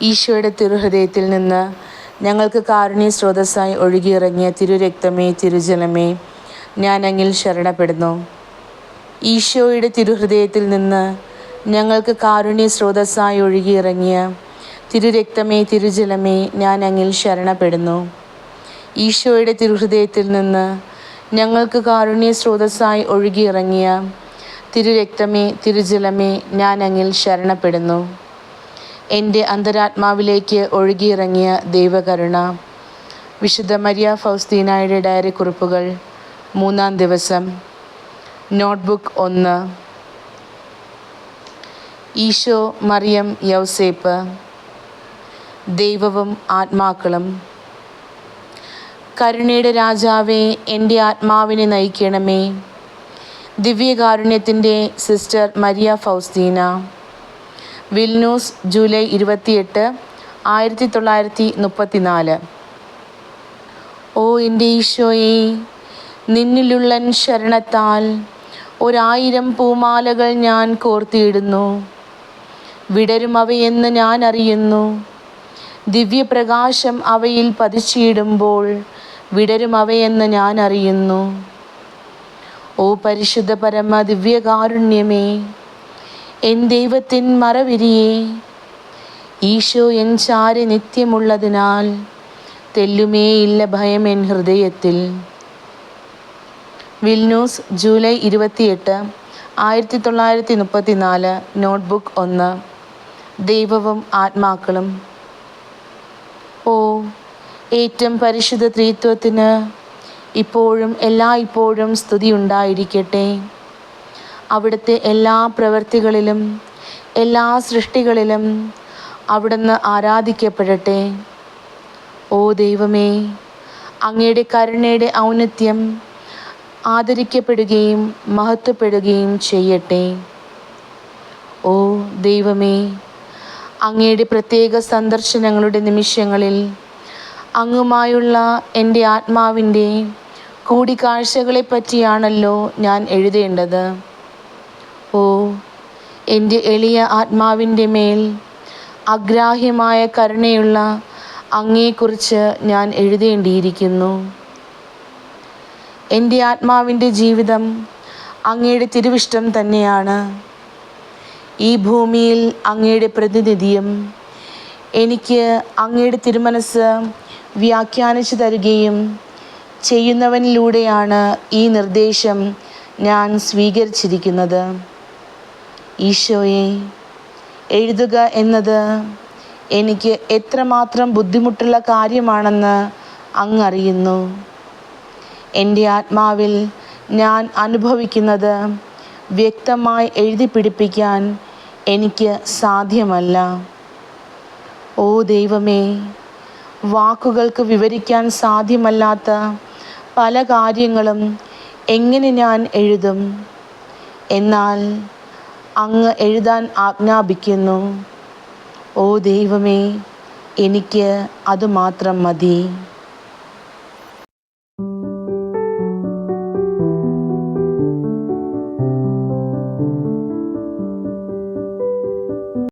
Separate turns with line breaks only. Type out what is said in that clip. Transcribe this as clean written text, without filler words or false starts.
ഈശോയുടെ തിരുഹൃദയത്തിൽ നിന്ന് ഞങ്ങൾക്ക് കാരുണ്യ സ്രോതസ്സായി ഒഴുകിയിറങ്ങിയ തിരുരക്തമേ, തിരുജലമേ, ഞാൻ അങ്ങിൽ ശരണപ്പെടുന്നു. ഈശോയുടെ തിരുഹൃദയത്തിൽ നിന്ന് ഞങ്ങൾക്ക് കാരുണ്യ സ്രോതസ്സായി ഒഴുകിയിറങ്ങിയ തിരുരക്തമേ, തിരുജലമേ, ഞാൻ അങ്ങിൽ ശരണപ്പെടുന്നു. ഈശോയുടെ തിരുഹൃദയത്തിൽ നിന്ന് ഞങ്ങൾക്ക് കാരുണ്യ സ്രോതസ്സായി ഒഴുകിയിറങ്ങിയ തിരുരക്തമേ, തിരുജലമേ, ഞാൻ അങ്ങിൽ ശരണപ്പെടുന്നു. എൻ്റെ അന്തരാത്മാവിലേക്ക് ഒഴുകിയിറങ്ങിയ ദൈവകരുണ. വിശുദ്ധ മരിയ ഫൗസ്തീനായുടെ ഡയറി കുറിപ്പുകൾ, 3-ാം ദിവസം. നോട്ട്ബുക്ക് 1. ഈശോ, മറിയം, യൗസേപ്പ്. ദൈവവും ആത്മാക്കളും. കരുണയുടെ രാജാവേ, എൻ്റെ ആത്മാവിനെ നയിക്കണമേ. ദിവ്യകാരുണ്യത്തിൻ്റെ സിസ്റ്റർ മരിയ ഫൗസ്തീന. വിൽനൂസ്, ജൂലൈ 28, 1934. ഓ എൻ്റെ ഈശോയെ, നിന്നിലുള്ള ശരണത്താൽ 1000 പൂമാലകൾ ഞാൻ കോർത്തിയിടുന്നു. വിടരും അവയെന്ന് ഞാൻ അറിയുന്നു. ദിവ്യപ്രകാശം അവയിൽ പതിച്ചിടുമ്പോൾ വിടരും അവയെന്ന് ഞാൻ അറിയുന്നു. ഓ പരിശുദ്ധ പരമ ദിവ്യകാരുണ്യമേ, എൻ ദൈവത്തിൻ മറവിരിയേ, ഈശോ എൻ ചാരി നിത്യമുള്ളതിനാൽ തെല്ലുമേയില്ല ഭയം എൻ ഹൃദയത്തിൽ. വിൽനൂസ്, ജൂലൈ 28, 1934. നോട്ട്ബുക്ക് 1. ദൈവവും ആത്മാക്കളും. ഓ ഏറ്റവും പരിശുദ്ധ ത്രിത്വത്തിന് ഇപ്പോഴും എല്ലായ്പ്പോഴും സ്തുതി ഉണ്ടായിരിക്കട്ടെ. അവിടുത്തെ എല്ലാ പ്രവൃത്തികളിലും എല്ലാ സൃഷ്ടികളിലും അവിടുന്ന് ആരാധിക്കപ്പെടട്ടെ. ഓ ദൈവമേ, അങ്ങയുടെ കരുണയുടെ ഔന്നത്യം ആദരിക്കപ്പെടുകയും മഹത്വപ്പെടുകയും ചെയ്യട്ടെ. ഓ ദൈവമേ, അങ്ങയുടെ പ്രത്യേക സന്ദർശനങ്ങളുടെ നിമിഷങ്ങളിൽ അങ്ങുമായുള്ള എൻ്റെ ആത്മാവിൻ്റെ കൂടിക്കാഴ്ചകളെ പറ്റിയാണല്ലോ ഞാൻ എഴുതേണ്ടത്. ഓ എൻ്റെ എളിയ ആത്മാവിൻ്റെ മേൽ അഗ്രാഹ്യമായ കരുണയുള്ള അങ്ങയെക്കുറിച്ച് ഞാൻ എഴുതേണ്ടിയിരിക്കുന്നു. എൻ്റെ ആത്മാവിൻ്റെ ജീവിതം അങ്ങയുടെ തിരുവിഷ്ടം തന്നെയാണ്. ഈ ഭൂമിയിൽ അങ്ങയുടെ പ്രതിനിധിയും എനിക്ക് അങ്ങയുടെ തിരുമനസ് വ്യാഖ്യാനിച്ചു തരികയും ചെയ്യുന്നവനിലൂടെയാണ് ഈ നിർദ്ദേശം ഞാൻ സ്വീകരിച്ചിരിക്കുന്നത്. ഈശോയെ, എഴുതുക എന്നത് എനിക്ക് എത്രമാത്രം ബുദ്ധിമുട്ടുള്ള കാര്യമാണെന്ന് അങ്ങ് അറിയുന്നു. എൻ്റെ ആത്മാവിൽ ഞാൻ അനുഭവിക്കുന്നത് വ്യക്തമായി എഴുതി പിടിപ്പിക്കാൻ എനിക്ക് സാധ്യമല്ല. ഓ ദൈവമേ, വാക്കുകൾക്ക് വിവരിക്കാൻ സാധ്യമല്ലാത്ത പല കാര്യങ്ങളും എങ്ങനെ ഞാൻ എഴുതും? എന്നാൽ അങ്ങ് എഴുതാൻ ആജ്ഞാപിക്കുന്നു. ഓ ദൈവമേ, എനിക്ക് അതുമാത്രം മതി.